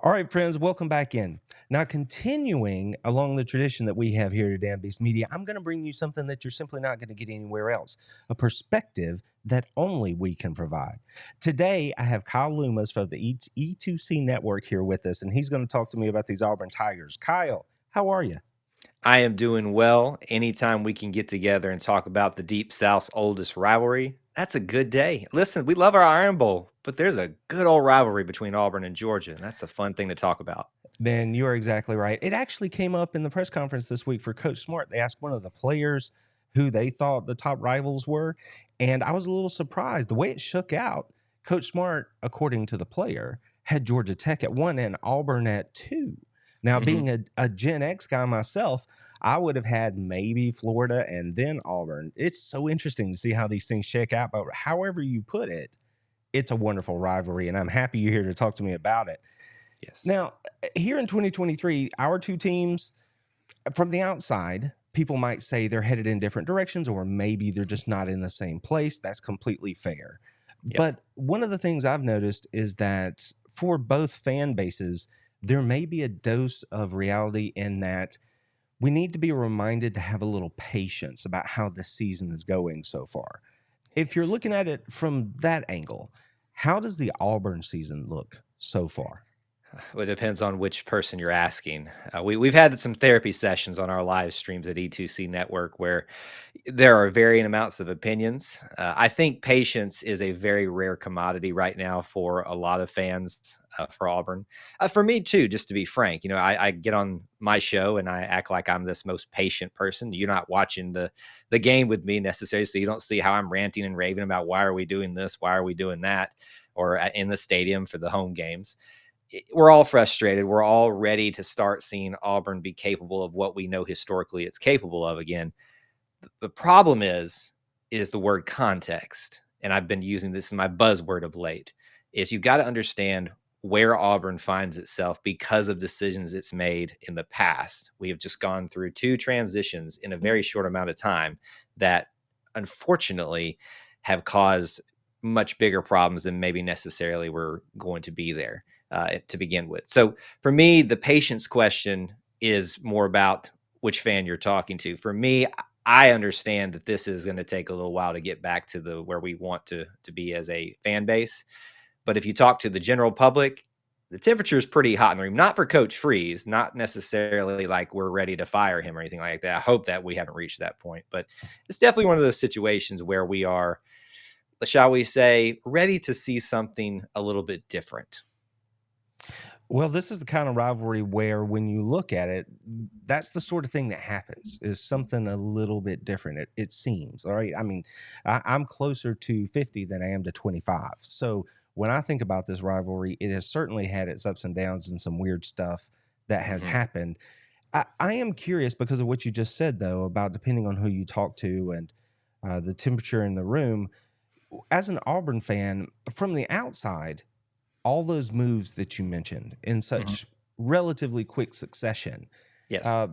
All right, friends, welcome back in. Now, continuing along the tradition that we have here at Dan Beast Media, I'm going to bring you something that you're simply not going to get anywhere else, a perspective that only we can provide. Today, I have Kyle Loomis from the E2C Network here with us, and he's going to talk to me about these Auburn Tigers. Kyle, how are you? I am doing well. Anytime we can get together and talk about the Deep South's oldest rivalry, that's a good day. Listen, we love our Iron Bowl, but there's a good old rivalry between Auburn and Georgia, and that's a fun thing to talk about. Ben, you're exactly right. It actually came up in the press conference this week for Coach Smart. They asked one of the players who they thought the top rivals were, and I was a little surprised. The way it shook out, Coach Smart, according to the player, had Georgia Tech at 1 and Auburn at 2. Now, hmm being a Gen X guy myself, I would have had maybe Florida and then Auburn. It's so interesting to see how these things shake out, but however you put it, it's a wonderful rivalry, and I'm happy you're here to talk to me about it. Yes. Now, here in 2023, our two teams, from the outside, people might say they're headed in different directions, or maybe they're just not in the same place. That's completely fair. Yep. But one of the things I've noticed is that for both fan bases, there may be a dose of reality in that we need to be reminded to have a little patience about how the season is going so far. If you're Yes. looking at it from that angle, how does the Auburn season look so far? Well, it depends on which person you're asking. We've had some therapy sessions on our live streams at E2C Network where there are varying amounts of opinions. I think patience is a very rare commodity right now for a lot of fans for Auburn. For me too, just to be frank, I get on my show and I act like I'm this most patient person. You're not watching the game with me necessarily, so you don't see how I'm ranting and raving about why are we doing this, why are we doing that, or in the stadium for the home games. We're all frustrated. We're all ready to start seeing Auburn be capable of what we know historically it's capable of again. The problem is the word context. And I've been using this as my buzzword of late, is you've got to understand where Auburn finds itself because of decisions it's made in the past. We have just gone through two transitions in a very short amount of time that unfortunately have caused much bigger problems than maybe necessarily were going to be there to begin with. So for me, the patience question is more about which fan you're talking to. For me, I understand that this is going to take a little while to get back to the where we want to be as a fan base. But if you talk to the general public, the temperature is pretty hot in the room. Not for Coach Freeze, not necessarily like we're ready to fire him or anything like that. I hope that we haven't reached that point, but it's definitely one of those situations where we are, shall we say, ready to see something a little bit different. Well, this is the kind of rivalry where when you look at it, that's the sort of thing that happens is something a little bit different. It seems, all right. I mean, I'm closer to 50 than I am to 25. So when I think about this rivalry, it has certainly had its ups and downs and some weird stuff that has Mhm. happened. I am curious because of what you just said, though, about depending on who you talk to and the temperature in the room. As an Auburn fan, from the outside, all those moves that you mentioned in Mhm. such relatively quick succession. Yes. Uh,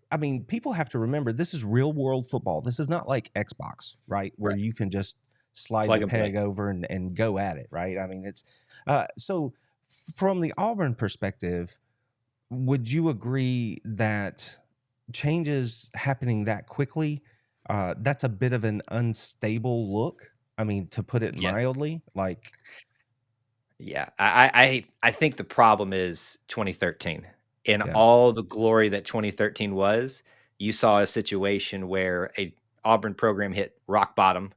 I mean, people have to remember this is real world football. This is not like Xbox, right? Where Right. you can just slide Plug the and play. peg over and go at it, right? I mean, it's so from the Auburn perspective, would you agree that changes happening that quickly, that's a bit of an unstable look? I mean, to put it Yes. mildly, like, Yeah, I think the problem is 2013. In yeah. all the glory that 2013 was, you saw a situation where a Auburn program hit rock bottom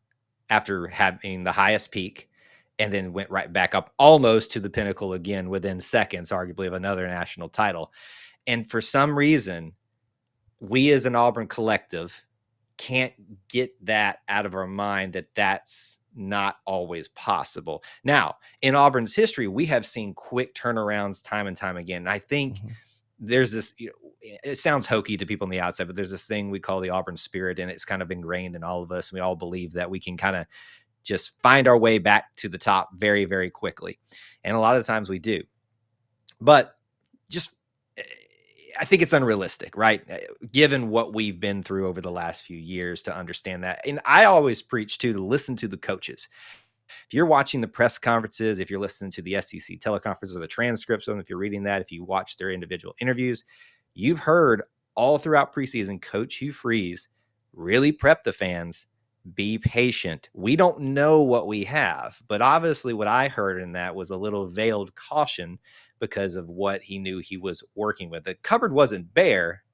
after having the highest peak and then went right back up almost to the pinnacle again within seconds, arguably, of another national title. And for some reason, we as an Auburn collective can't get that out of our mind that that's not always possible. Now, in Auburn's history, we have seen quick turnarounds time and time again. And I think Mhm. there's this, it sounds hokey to people on the outside, but there's this thing we call the Auburn spirit, and it's kind of ingrained in all of us. And we all believe that we can kind of just find our way back to the top very, very quickly. And a lot of times we do. But just I think it's unrealistic, right? Given what we've been through over the last few years to understand that. And I always preach to listen to the coaches. If you're watching the press conferences, if you're listening to the SEC teleconferences or the transcripts of them, if you're reading that, if you watch their individual interviews, you've heard all throughout preseason Coach Hugh Freeze really prep the fans. Be patient. We don't know what we have, but obviously what I heard in that was a little veiled caution because of what he knew he was working with. The cupboard wasn't bare,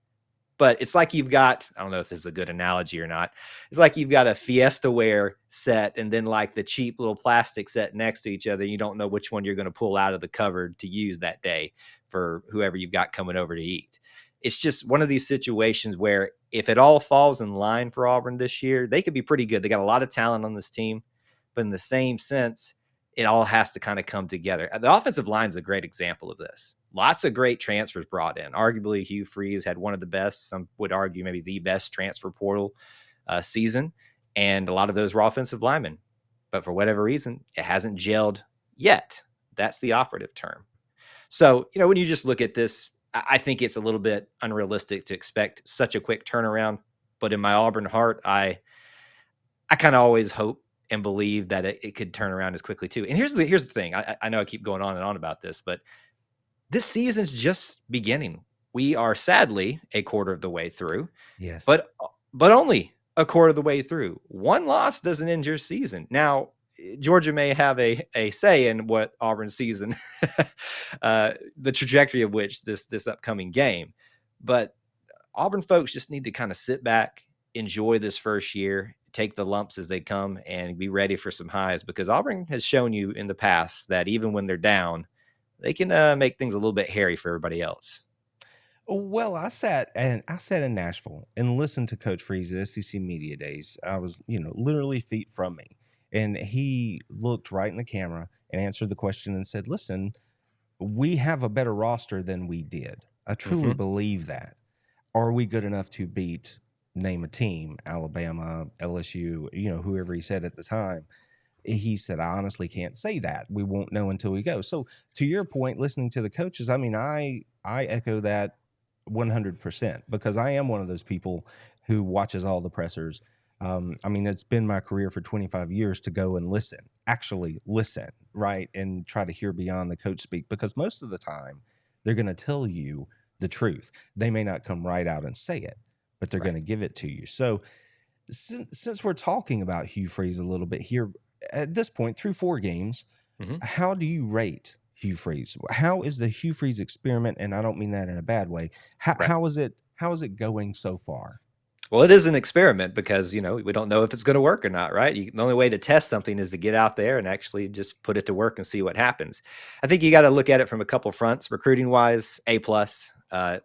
but it's like you've got, I don't know if this is a good analogy or not. It's like you've got a Fiesta Ware set and then like the cheap little plastic set next to each other. You don't know which one you're going to pull out of the cupboard to use that day for whoever you've got coming over to eat. It's just one of these situations where if it all falls in line for Auburn this year, they could be pretty good. They got a lot of talent on this team, but in the same sense, it all has to kind of come together. The offensive line is a great example of this. Lots of great transfers brought in. Arguably, Hugh Freeze had one of the best, some would argue maybe the best transfer portal season, and a lot of those were offensive linemen. But for whatever reason, it hasn't gelled yet. That's the operative term. So, when you just look at this, I think it's a little bit unrealistic to expect such a quick turnaround. But in my Auburn heart, I kind of always hope and believe that it could turn around as quickly too. And here's the thing. I know I keep going on and on about this, but this season's just beginning. We are sadly a quarter of the way through. Yes. But only a quarter of the way through. One loss doesn't end your season. Now, Georgia may have a say in what Auburn's season, the trajectory of which this upcoming game. But Auburn folks just need to kind of sit back, enjoy this first year, take the lumps as they come, and be ready for some highs, because Auburn has shown you in the past that even when they're down, they can make things a little bit hairy for everybody else. Well, I sat in Nashville and listened to Coach Freeze at SEC Media Days. I was, literally feet from me. And he looked right in the camera and answered the question and said, listen, we have a better roster than we did. I truly believe that. Are we good enough to beat, name a team, Alabama, LSU, whoever he said at the time? He said, I honestly can't say that. We won't know until we go. So to your point, listening to the coaches, I mean, I echo that 100%, because I am one of those people who watches all the pressers. I mean, it's been my career for 25 years to go and actually listen, right? And try to hear beyond the coach speak, because most of the time they're going to tell you the truth. They may not come right out and say it, but they're going to give it to you. So since we're talking about Hugh Freeze a little bit here at this point, through 4 games, how do you rate Hugh Freeze? How is the Hugh Freeze experiment? And I don't mean that in a bad way. How is it going so far? Well, it is an experiment because, we don't know if it's going to work or not, right? The only way to test something is to get out there and actually just put it to work and see what happens. I think you got to look at it from a couple fronts. Recruiting wise, A+,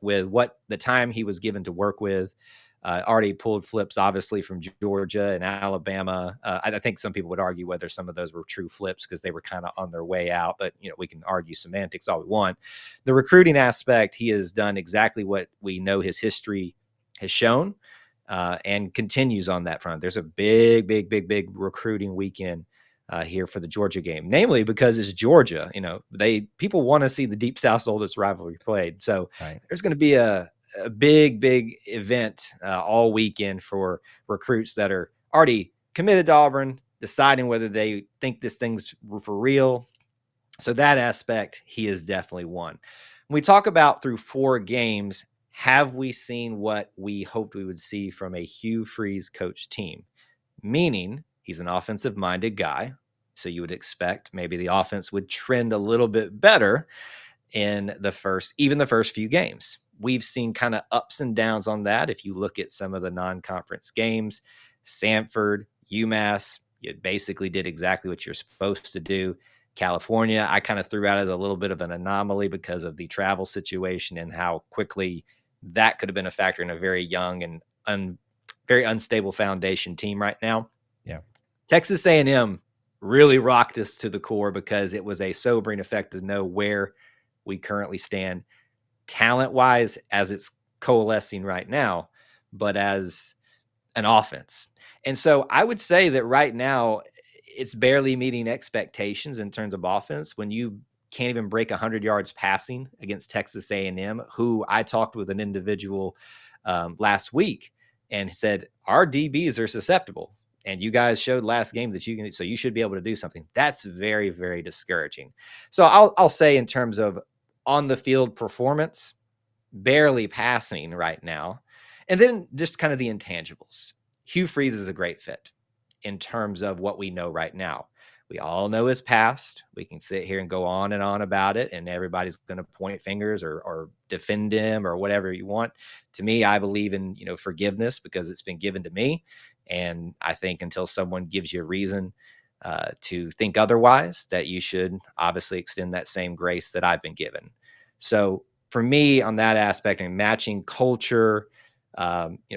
with what the time he was given to work with. Already pulled flips, obviously, from Georgia and Alabama. I think some people would argue whether some of those were true flips because they were kind of on their way out. But, we can argue semantics all we want. The recruiting aspect, he has done exactly what we know his history has shown. And continues on that front. There's a big recruiting weekend here for the Georgia game, namely because it's Georgia. People want to see the Deep South's oldest rivalry played. So there's going to be a big event all weekend for recruits that are already committed to Auburn, deciding whether they think this thing's for real. So that aspect, he is definitely one. When we talk about through 4 games, have we seen what we hoped we would see from a Hugh Freeze coach team? Meaning he's an offensive-minded guy, so you would expect maybe the offense would trend a little bit better in the first few games. We've seen kind of ups and downs on that. If you look at some of the non-conference games, Samford, UMass, you basically did exactly what you're supposed to do. California, I kind of threw out as a little bit of an anomaly because of the travel situation and how quickly that could have been a factor in a very young and very unstable foundation team right now. Yeah. Texas A&M really rocked us to the core because it was a sobering effect to know where we currently stand talent-wise as it's coalescing right now, but as an offense. And so I would say that right now it's barely meeting expectations in terms of offense when you can't even break 100 yards passing against Texas A&M, who I talked with an individual last week and said, our DBs are susceptible. And you guys showed last game that you can, so you should be able to do something. That's very, very discouraging. So I'll say in terms of on the field performance, barely passing right now. And then just kind of the intangibles. Hugh Freeze is a great fit in terms of what we know right now. We all know his past. We can sit here and go on and on about it, and everybody's going to point fingers or defend him or whatever you want. To me, I believe in, forgiveness because it's been given to me. And I think until someone gives you a reason to think otherwise, that you should obviously extend that same grace that I've been given. So for me, on that aspect, and matching culture,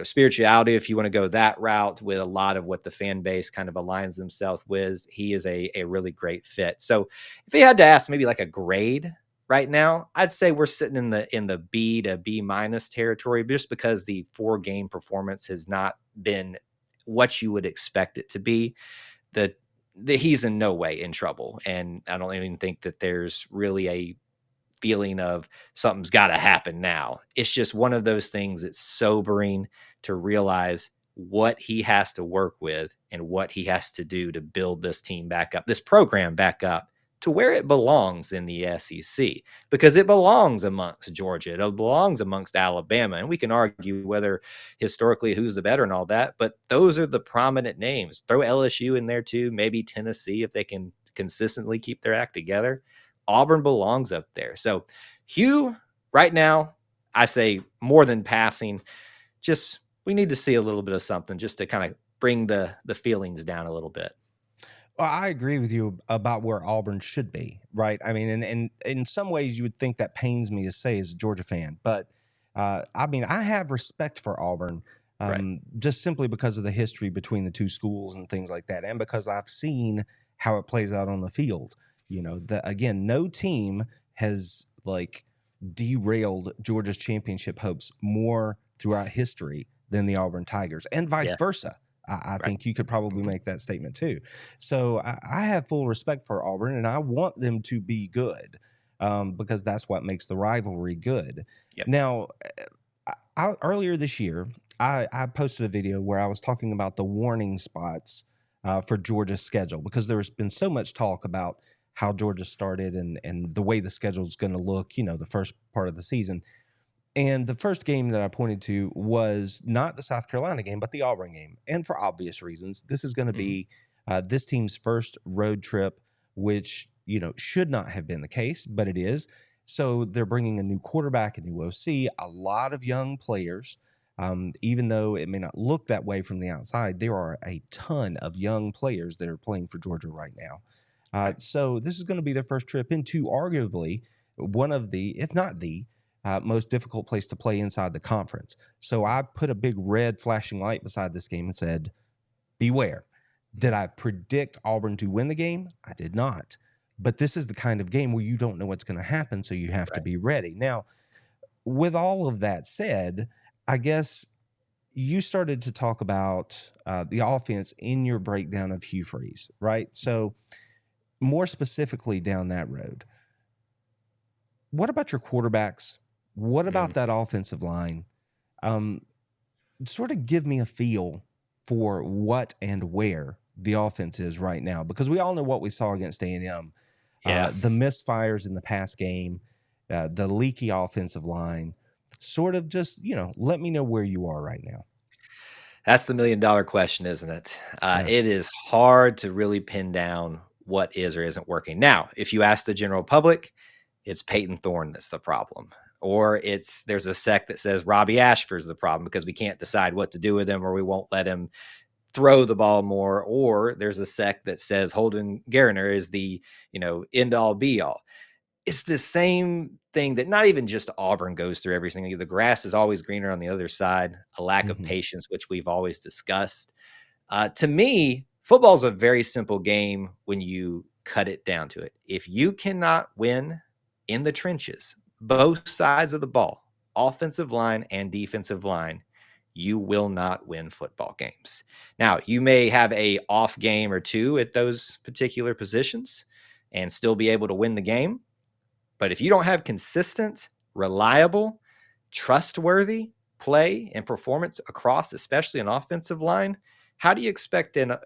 spirituality, if you want to go that route with a lot of what the fan base kind of aligns themselves with, he is a really great fit. So if you had to ask maybe like a grade right now, I'd say we're sitting in the B to B minus territory, just because the 4-game performance has not been what you would expect it to be. That he's in no way in trouble, and I don't even think that there's really a feeling of something's got to happen now. It's just one of those things that's sobering to realize what he has to work with and what he has to do to build this team back up, this program back up to where it belongs in the SEC, because it belongs amongst Georgia. It belongs amongst Alabama. And we can argue whether historically who's the better and all that, but those are the prominent names. Throw LSU in there too, maybe Tennessee if they can consistently keep their act together. Auburn belongs up there. So Hugh, right now, I say more than passing. Just we need to see a little bit of something just to kind of bring the feelings down a little bit. Well, I agree with you about where Auburn should be, right? I mean, and in some ways, you would think that pains me to say as a Georgia fan, but I mean, I have respect for Auburn, Right. just simply because of the history between the two schools and things like that, and because I've seen how it plays out on the field. Again, no team has like derailed Georgia's championship hopes more throughout history than the Auburn Tigers, and vice Yeah. versa. I Right. think you could probably make that statement too. So I have full respect for Auburn, and I want them to be good, because that's what makes the rivalry good. Yep. Now, earlier this year, I posted a video where I was talking about the warning spots for Georgia's schedule, because there's been so much talk about how Georgia started and the way the schedule is going to look, the first part of the season. And the first game that I pointed to was not the South Carolina game, but the Auburn game. And for obvious reasons, this is going to Mm-hmm. be this team's first road trip, which, should not have been the case, but it is. So they're bringing a new quarterback, a new OC, a lot of young players. Even though it may not look that way from the outside, there are a ton of young players that are playing for Georgia right now. Right. So this is going to be their first trip into arguably one of the, if not the, most difficult place to play inside the conference. So I put a big red flashing light beside this game and said, beware. Did I predict Auburn to win the game? I did not. But this is the kind of game where you don't know what's going to happen, so you have to Right. be ready. Now, with all of that said, I guess you started to talk about the offense in your breakdown of Hugh Freeze, right? So more specifically down that road, what about your quarterbacks? What Mm. about that offensive line? Um, Sort of give me a feel for what and where the offense is right now, because we all know what we saw against A&M, Yeah. the misfires in the past game, the leaky offensive line. Sort of just, let me know where you are right now. That's the $1,000,000 question, isn't it? Yeah. It is hard to really pin down what is or isn't working. Now, if you ask the general public, it's Peyton Thorne that's the problem. Or there's a sect that says Robbie Ashford's the problem because we can't decide what to do with him, or we won't let him throw the ball more. Or there's a sect that says Holden Garner is the, end all be all. It's the same thing that not even just Auburn goes through every single year. The grass is always greener on the other side, a lack of Mhm. patience, which we've always discussed. To me, football is a very simple game when you cut it down to it. If you cannot win in the trenches, both sides of the ball, offensive line and defensive line, you will not win football games. Now, you may have a off game or two at those particular positions and still be able to win the game. But if you don't have consistent, reliable, trustworthy play and performance across, especially an offensive line, How do you expect a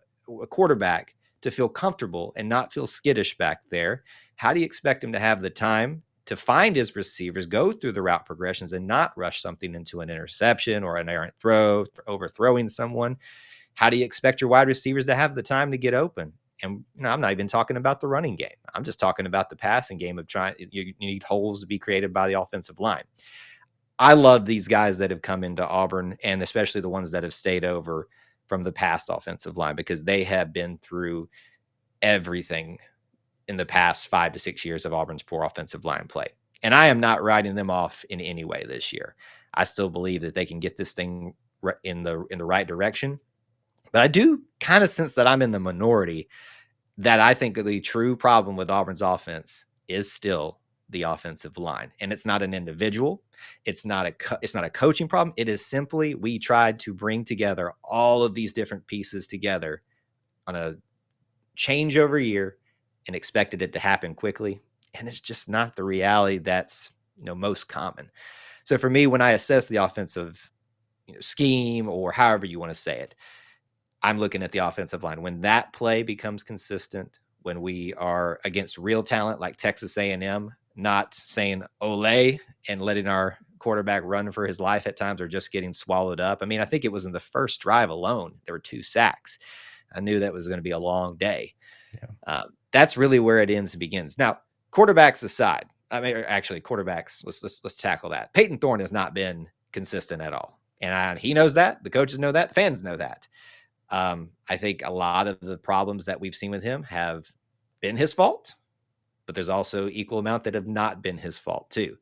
quarterback to feel comfortable and not feel skittish back there? How do you expect him to have the time to find his receivers, go through the route progressions, and not rush something into an interception or an errant throw, overthrowing someone? How do you expect your wide receivers to have the time to get open? And I'm not even talking about the running game. I'm just talking about the passing game of trying. You need holes to be created by the offensive line. I love these guys that have come into Auburn, and especially the ones that have stayed over from the past offensive line, because they have been through everything in the past 5 to 6 years of Auburn's poor offensive line play. And I am not writing them off in any way this year. I still believe that they can get this thing in the right direction. But I do kind of sense that I'm in the minority, that I think the true problem with Auburn's offense is still the offensive line. And it's not an individual. It's not a coaching problem. It is simply, we tried to bring together all of these different pieces together on a changeover year and expected it to happen quickly. And it's just not the reality that's most common. So for me, when I assess the offensive scheme, or however you want to say it, I'm looking at the offensive line. When that play becomes consistent, when we are against real talent like Texas A&M, not saying ole and letting our quarterback run for his life at times, or just getting swallowed up. I mean, I think it was in the first drive alone, there were 2 sacks. I knew that was going to be a long day. Yeah. That's really where it ends and begins. Now, quarterbacks aside, I mean, actually, quarterbacks, let's tackle that. Peyton Thorne has not been consistent at all. And he knows that. The coaches know that. Fans know that. I think a lot of the problems that we've seen with him have been his fault, but there's also equal amount that have not been his fault too.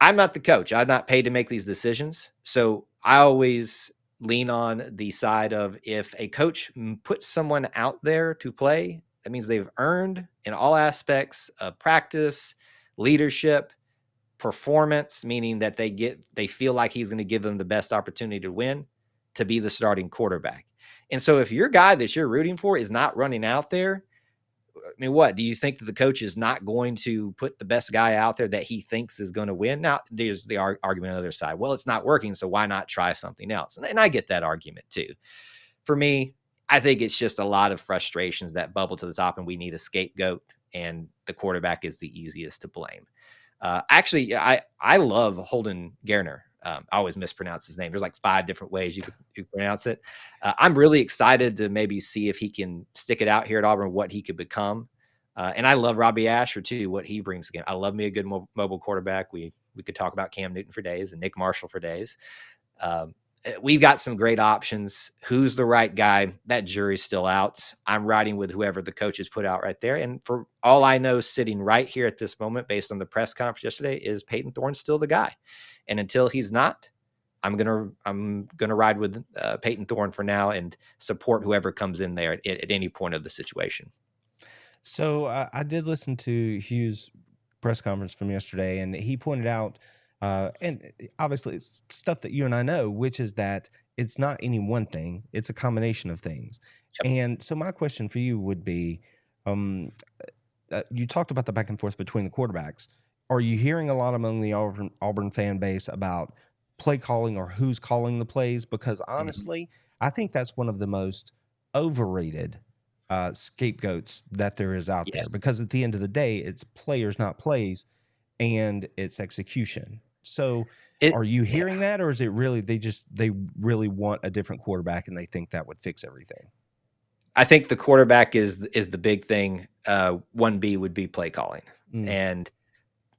I'm not the coach. I'm not paid to make these decisions. So I always lean on the side of, if a coach puts someone out there to play, that means they've earned in all aspects of practice, leadership, performance, meaning that they feel like he's going to give them the best opportunity to win, to be the starting quarterback. And so if your guy that you're rooting for is not running out there, I mean, what do you think, that the coach is not going to put the best guy out there that he thinks is going to win? Now, there's the argument on the other side. Well, it's not working, so why not try something else? And I get that argument too. For me, I think it's just a lot of frustrations that bubble to the top, and we need a scapegoat, and the quarterback is the easiest to blame. Actually, I love Holden Geriner. I always mispronounce his name. There's like 5 different ways you could pronounce it. I'm really excited to maybe see if he can stick it out here at Auburn, what he could become. And I love Robbie Asher too, what he brings again. I love me a good mobile quarterback. We could talk about Cam Newton for days and Nick Marshall for days. We've got some great options. Who's the right guy? That jury's still out. I'm riding with whoever the coaches put out right there. And for all I know, sitting right here at this moment, based on the press conference yesterday, is Peyton Thorne still the guy? And until he's not, I'm gonna ride with Peyton Thorne for now, and support whoever comes in there at any point of the situation. So I did listen to Hugh's press conference from yesterday, and he pointed out, and obviously it's stuff that you and I know, which is that it's not any one thing; it's a combination of things. Yep. And so my question for you would be, you talked about the back and forth between the quarterbacks. Are you hearing a lot among the Auburn fan base about play calling, or who's calling the plays? Because honestly, I think that's one of the most overrated scapegoats that there is out there. Because at the end of the day, it's players, not plays, and it's execution. So are you hearing that, or is it really they really want a different quarterback and they think that would fix everything? I think the quarterback is the big thing. 1B would be play calling. And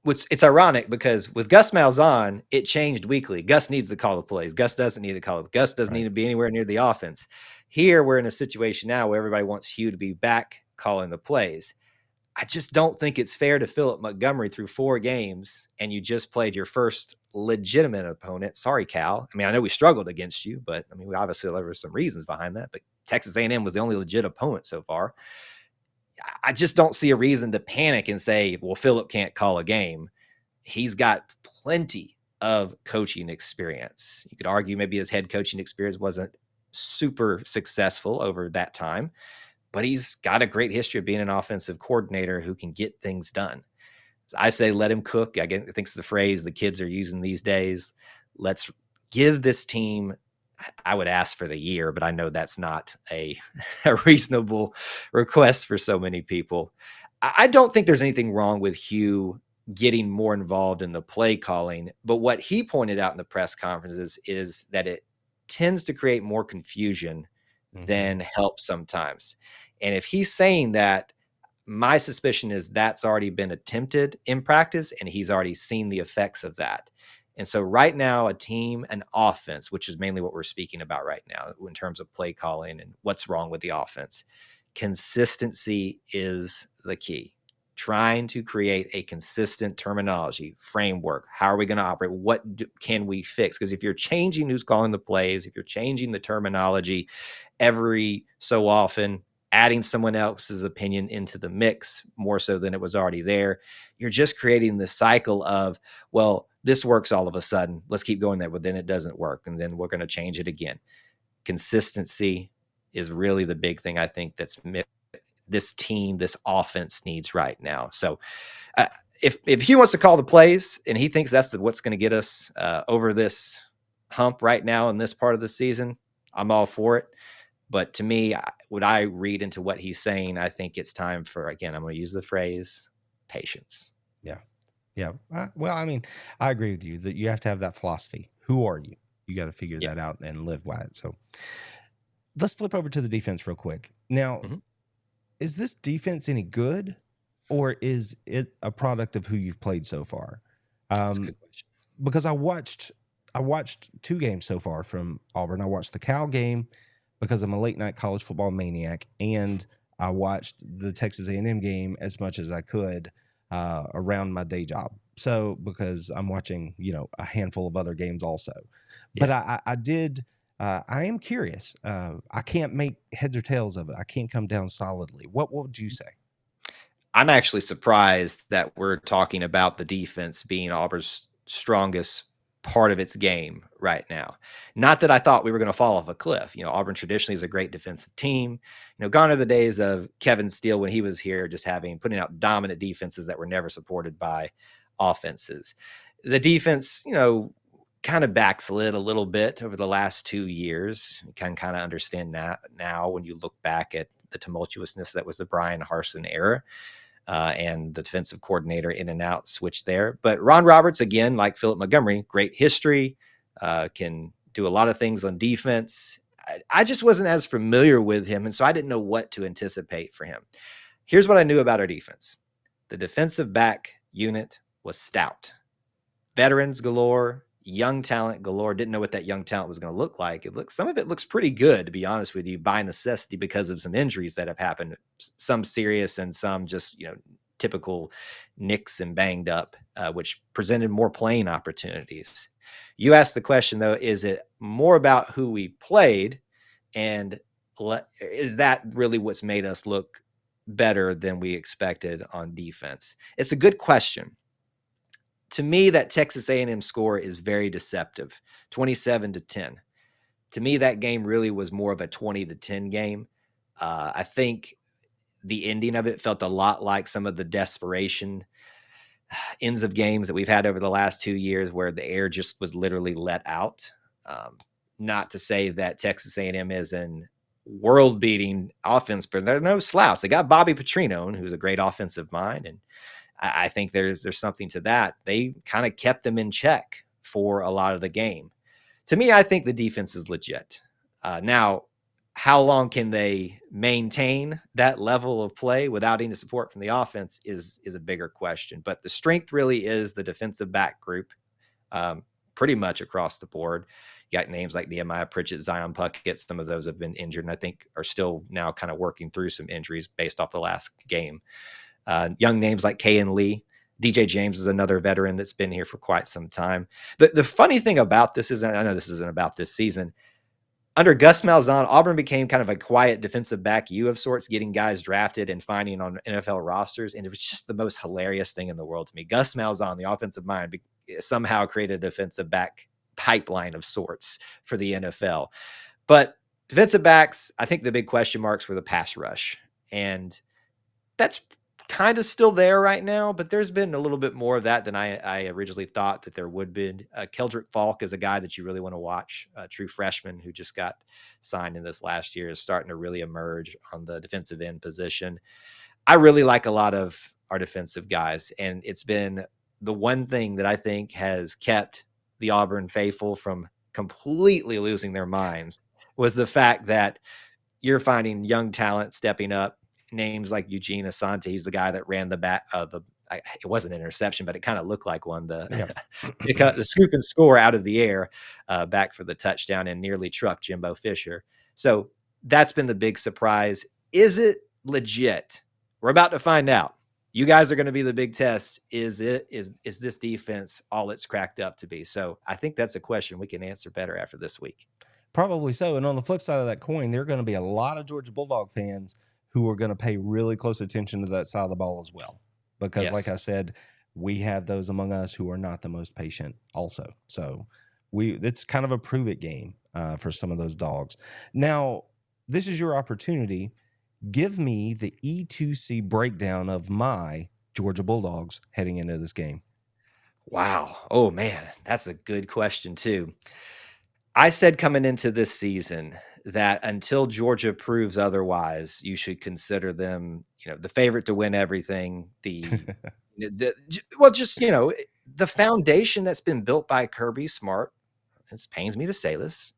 it's ironic, because with Gus Malzahn, it changed weekly. Gus needs to call the plays. Gus doesn't need to call it. Gus doesn't need to be anywhere near the offense. Here, we're in a situation now where everybody wants Hugh to be back calling the plays. I just don't think it's fair to Philip Montgomery through 4 games, and you just played your first legitimate opponent. Sorry, Cal. I mean, I know we struggled against you, but I mean, there were some reasons behind that. But Texas A&M was the only legit opponent so far. I just don't see a reason to panic and say, well, Philip can't call a game. He's got plenty of coaching experience. You could argue maybe his head coaching experience wasn't super successful over that time, but he's got a great history of being an offensive coordinator who can get things done. So I say, let him cook. I think it's the phrase the kids are using these days. Let's give this team I would ask for the year, but I know that's not a, a reasonable request for so many people. I don't think there's anything wrong with Hugh getting more involved in the play calling, but what he pointed out in the press conferences is that it tends to create more confusion than help sometimes. And if he's saying that, my suspicion is that's already been attempted in practice and he's already seen the effects of that. And so right now, a team, an offense, which is mainly what we're speaking about right now in terms of play calling and what's wrong with the offense, consistency is the key. Trying to create a consistent terminology framework. How are we going to operate? Can we fix? Because if you're changing who's calling the plays, if you're changing the terminology every so often, adding someone else's opinion into the mix more so than it was already there, you're just creating this cycle of, well, this works all of a sudden. Let's keep going there, but then it doesn't work. And then we're going to change it again. Consistency is really the big thing I think this team, this offense needs right now. So if he wants to call the plays and he thinks that's what's going to get us over this hump right now in this part of the season, I'm all for it. But to me, what I read into what he's saying, I think it's time for, again, I'm going to use the phrase patience. Yeah. Yeah. Well, I mean, I agree with you that you have to have that philosophy. Who are you? You got to figure that out and live by it. So let's flip over to the defense real quick. Now, is this defense any good, or is it a product of who you've played so far? That's a good question. Because I watched 2 games so far from Auburn. I watched the Cal game because I'm a late night college football maniac, and I watched the Texas A&M game as much as I could around my day job. So because I'm watching, a handful of other games also. But I am curious. I can't make heads or tails of it. I can't come down solidly. What would you say? I'm actually surprised that we're talking about the defense being Auburn's strongest part of its game right now. Not that I thought we were going to fall off a cliff. Auburn traditionally is a great defensive team. Gone are the days of Kevin Steele when he was here, just putting out dominant defenses that were never supported by offenses. The defense, kind of backslid a little bit over the last 2 years. You can kind of understand that now when you look back at the tumultuousness that was the Brian Harsin era. And the defensive coordinator in and out switched there. But Ron Roberts, again, like Philip Montgomery, great history, can do a lot of things on defense. I just wasn't as familiar with him, and so I didn't know what to anticipate for him. Here's what I knew about our defense. The defensive back unit was stout. Veterans galore, young talent galore. Didn't know what that young talent was going to look like. Some of it looks pretty good, to be honest with you, by necessity because of some injuries that have happened, some serious and some just, typical nicks and banged up, which presented more playing opportunities. You asked the question, though, is it more about who we played, and is that really what's made us look better than we expected on defense? It's a good question. To me, that Texas A&M score is very deceptive, 27-10. To me, that game really was more of a 20-10 game. I think the ending of it felt a lot like some of the desperation ends of games that we've had over the last 2 years where the air just was literally let out. Not to say that Texas A&M is an world-beating offense, but they're no slouch. They got Bobby Petrino, who's a great offensive mind, and I think there's something to that. They kind of kept them in check for a lot of the game. To me, I think the defense is legit. Now, how long can they maintain that level of play without any support from the offense is a bigger question. But the strength really is the defensive back group, pretty much across the board. You got names like Nehemiah Pritchett, Zion Puckett. Some of those have been injured and I think are still now kind of working through some injuries based off the last game. Young names like Kayan Lee. DJ James is another veteran that's been here for quite some time. The funny thing about this is, I know this isn't about this season, under Gus Malzahn, Auburn became kind of a quiet defensive back U of sorts, getting guys drafted and finding on NFL rosters. And it was just the most hilarious thing in the world to me. Gus Malzahn, the offensive mind, somehow created a defensive back pipeline of sorts for the NFL. But defensive backs, I think the big question marks were the pass rush. And that's kind of still there right now, but there's been a little bit more of that than I originally thought that there would be. Keldrick Falk is a guy that you really want to watch. A true freshman who just got signed in this last year, is starting to really emerge on the defensive end position. I really like a lot of our defensive guys, and it's been the one thing that I think has kept the Auburn faithful from completely losing their minds was the fact that you're finding young talent stepping up. Names like Eugene Asante, he's the guy that ran the back of it wasn't an interception, but it kind of looked like one. Yeah. The scoop and score out of the air back for the touchdown and nearly trucked Jimbo Fisher. So that's been the big surprise. Is it legit? We're about to find out. You guys are going to be the big test. Is this defense all it's cracked up to be? So I think that's a question we can answer better after this week. Probably so. And on the flip side of that coin, there are going to be a lot of Georgia Bulldog fans who are going to pay really close attention to that side of the ball as well. Because, Yes. like I said, we have those among us who are not the most patient also. So it's kind of a prove it game for some of those dogs. Now, this is your opportunity. Give me the E2C breakdown of my Georgia Bulldogs heading into this game. Wow. Oh, man, that's a good question, too. I said coming into this season that until Georgia proves otherwise, you should consider them, the favorite to win everything. Just, the foundation that's been built by Kirby Smart, it pains me to say this,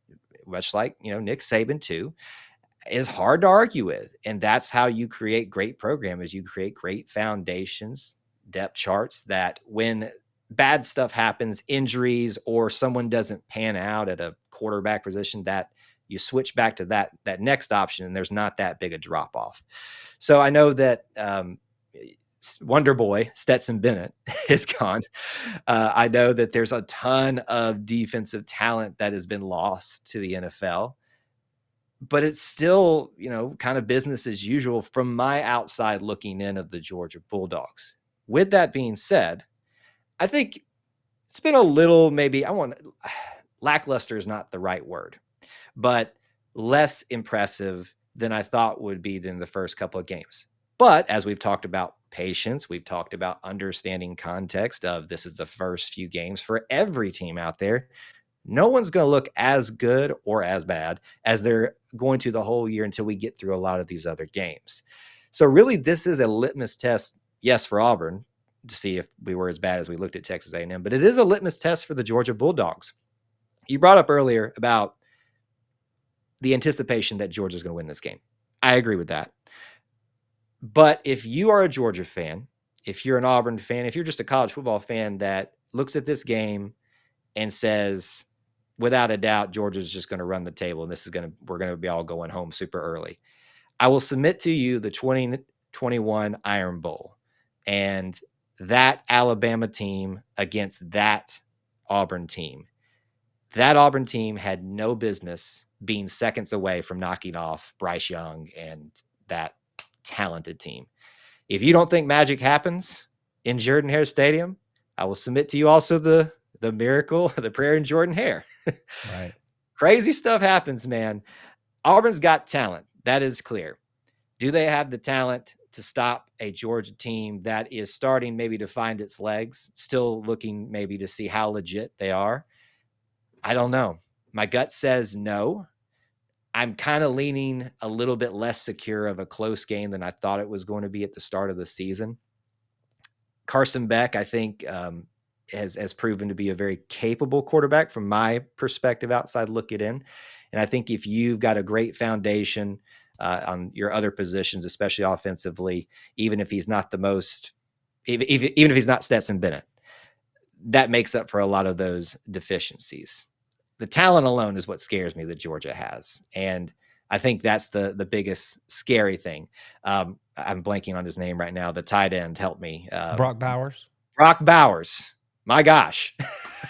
much like, Nick Saban too, is hard to argue with. And that's how you create great programs. You create great foundations, depth charts that when bad stuff happens, injuries, or someone doesn't pan out at a quarterback position, that you switch back to that next option, and there's not that big a drop off. So I know that Wonder Boy Stetson Bennett is gone. I know that there's a ton of defensive talent that has been lost to the NFL, but it's still, kind of business as usual from my outside looking in of the Georgia Bulldogs. With that being said, I think it's been a little, lackluster is not the right word, but less impressive than I thought would be than the first couple of games. But as we've talked about patience, we've talked about understanding context of this is the first few games for every team out there. No one's going to look as good or as bad as they're going to the whole year until we get through a lot of these other games. So really, this is a litmus test, yes, for Auburn, to see if we were as bad as we looked at Texas A&M, but it is a litmus test for the Georgia Bulldogs. You brought up earlier about the anticipation that Georgia's going to win this game. I agree with that. But if you are a Georgia fan, if you're an Auburn fan, if you're just a college football fan that looks at this game and says, without a doubt, Georgia's just going to run the table and we're going to be all going home super early, I will submit to you the 2021 Iron Bowl and that Alabama team against that Auburn team. That Auburn team had no business being seconds away from knocking off Bryce Young and that talented team. If you don't think magic happens in Jordan-Hare Stadium, I will submit to you also the miracle, the prayer in Jordan-Hare. Right. Crazy stuff happens, man. Auburn's got talent. That is clear. Do they have the talent to stop a Georgia team that is starting maybe to find its legs, still looking maybe to see how legit they are? I don't know. My gut says no. I'm kind of leaning a little bit less secure of a close game than I thought it was going to be at the start of the season. Carson Beck, I think, has proven to be a very capable quarterback from my perspective outside looking in. And I think if you've got a great foundation on your other positions, especially offensively, even if he's not the most, even if he's not Stetson Bennett, that makes up for a lot of those deficiencies. The talent alone is what scares me that Georgia has. And I think that's the biggest scary thing. I'm blanking on his name right now. The tight end, help me. Brock Bowers. Brock Bowers. My gosh.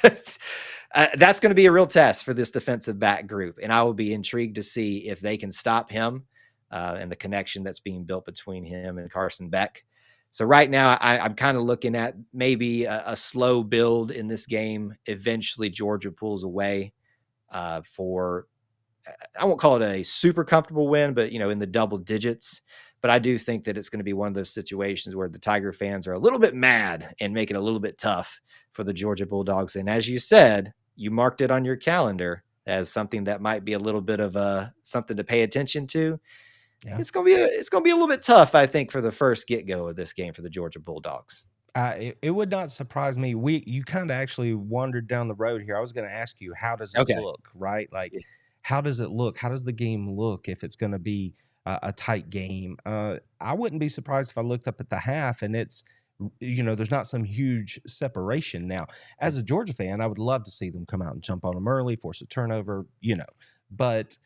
That's going to be a real test for this defensive back group. And I will be intrigued to see if they can stop him and the connection that's being built between him and Carson Beck. So right now, I'm kind of looking at maybe a slow build in this game. Eventually, Georgia pulls away for, I won't call it a super comfortable win, but, in the double digits. But I do think that it's going to be one of those situations where the Tiger fans are a little bit mad and make it a little bit tough for the Georgia Bulldogs. And as you said, you marked it on your calendar as something that might be a little bit of something to pay attention to. Yeah. It's gonna be a little bit tough, I think, for the first get go of this game for the Georgia Bulldogs. It would not surprise me. You kind of actually wandered down the road here. I was going to ask you, how does it Okay. look, right? Like, Yeah. how does it look? How does the game look if it's going to be a tight game? I wouldn't be surprised if I looked up at the half and there's not some huge separation. Now, as a Georgia fan, I would love to see them come out and jump on them early, force a turnover, but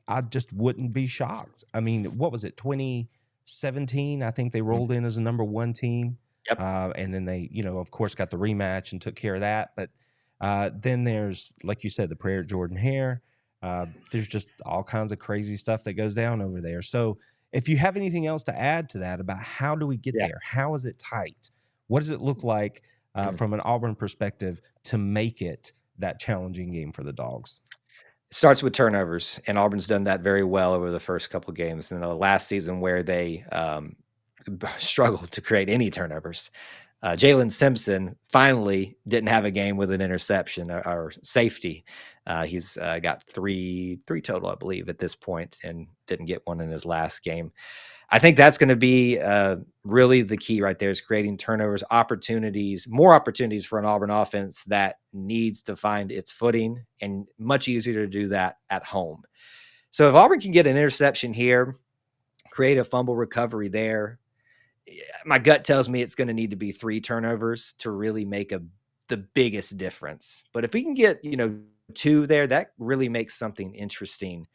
I just wouldn't be shocked. I mean, what was it, 2017? I think they rolled in as a number one team. Yep. And then they, of course, got the rematch and took care of that. But then there's, like you said, the prayer of Jordan Hare. There's just all kinds of crazy stuff that goes down over there. So if you have anything else to add to that about how do we get Yeah. there? How is it tight? What does it look like from an Auburn perspective to make it that challenging game for the Dogs? Starts with turnovers, and Auburn's done that very well over the first couple games. In the last season where they struggled to create any turnovers, Jalen Simpson finally didn't have a game with an interception or safety. He's got three total, I believe, at this point, and didn't get one in his last game. I think that's going to be really the key right there, is creating turnovers, more opportunities for an Auburn offense that needs to find its footing, and much easier to do that at home. So if Auburn can get an interception here, create a fumble recovery there, my gut tells me it's going to need to be 3 turnovers to really make the biggest difference. But if we can get, 2 there, that really makes something interesting.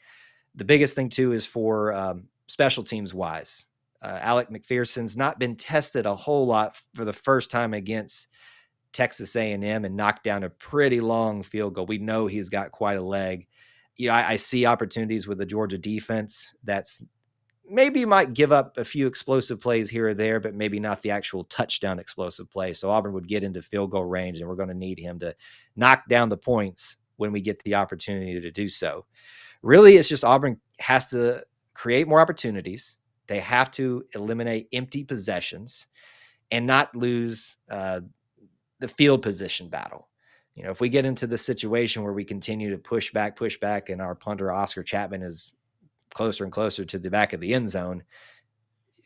The biggest thing too is for special teams wise. Alec McPherson's not been tested a whole lot for the first time against Texas A&M and knocked down a pretty long field goal. We know he's got quite a leg. I see opportunities with the Georgia defense that's maybe might give up a few explosive plays here or there, but maybe not the actual touchdown explosive play. So Auburn would get into field goal range, and we're going to need him to knock down the points when we get the opportunity to do so. Really, it's just Auburn has to create more opportunities. They have to eliminate empty possessions and not lose the field position battle. If we get into the situation where we continue to push back, and our punter Oscar Chapman is closer and closer to the back of the end zone,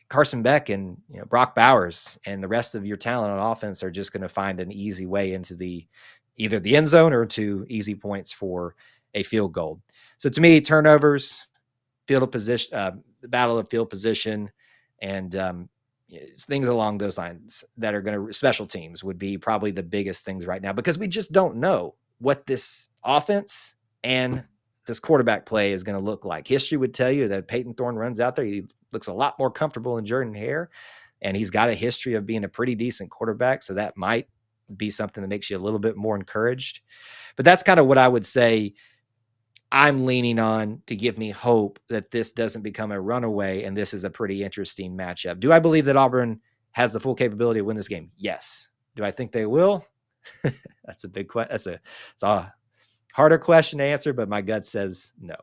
Carson Beck and Brock Bowers and the rest of your talent on offense are just going to find an easy way into either the end zone or to easy points for a field goal. So to me, turnovers, field of position, the battle of field position, and things along those lines that are going to, special teams would be probably the biggest things right now, because we just don't know what this offense and this quarterback play is going to look like. History would tell you that Peyton Thorne runs out there, he looks a lot more comfortable in Jordan Hare, and he's got a history of being a pretty decent quarterback. So that might be something that makes you a little bit more encouraged. But that's kind of what I would say I'm leaning on to give me hope that this doesn't become a runaway, and this is a pretty interesting matchup. Do I believe that Auburn has the full capability to win this game? Yes. Do I think they will? That's a big question. It's a harder question to answer, but my gut says no.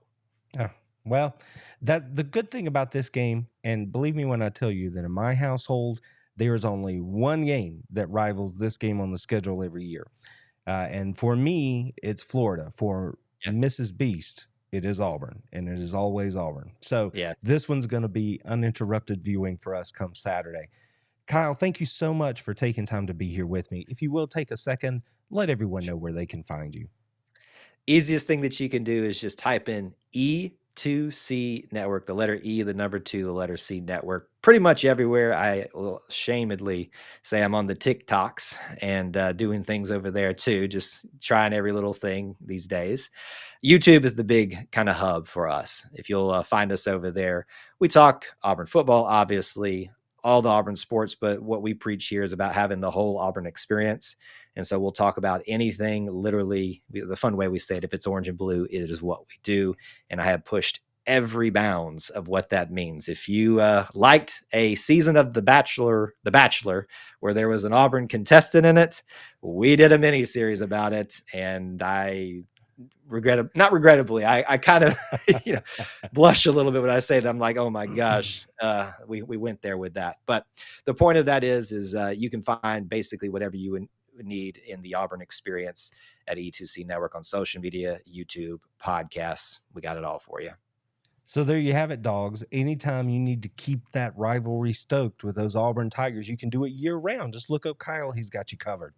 Oh, well, the good thing about this game, and believe me when I tell you that in my household, there is only one game that rivals this game on the schedule every year. And for me, it's Florida. For Mrs. Beast, it is Auburn, and it is always Auburn. So this one's going to be uninterrupted viewing for us come Saturday. Kyle, thank you so much for taking time to be here with me. If you will take a second, let everyone know where they can find you. Easiest thing that you can do is just type in E2C Network, the letter E, the number 2, the letter C Network. Pretty much everywhere. I will shamedly say I'm on the TikToks and doing things over there too, just trying every little thing these days. YouTube is the big kind of hub for us. If you'll find us over there, we talk Auburn football, obviously, all the Auburn sports, but what we preach here is about having the whole Auburn experience. And so we'll talk about anything, literally, the fun way we say it, if it's orange and blue, it is what we do. And I have pushed every bounds of what that means. If you liked a season of The Bachelor, where there was an Auburn contestant in it, we did a mini series about it. And I not regrettably, I kind of, blush a little bit when I say that. I'm like, oh my gosh, we went there with that. But the point of that is you can find basically whatever you need in the Auburn experience at E2C Network on social media, YouTube, podcasts. We got it all for you. So there you have it, dogs. Anytime you need to keep that rivalry stoked with those Auburn Tigers, you can do it year round. Just look up Kyle. He's got you covered.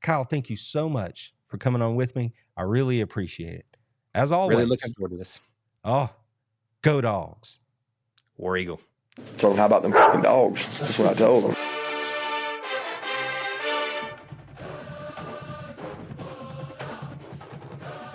Kyle, thank you so much for coming on with me. I really appreciate it. As always. Really looking forward to this. Oh, go Dogs. War Eagle. So how about them fucking dogs? That's what I told them.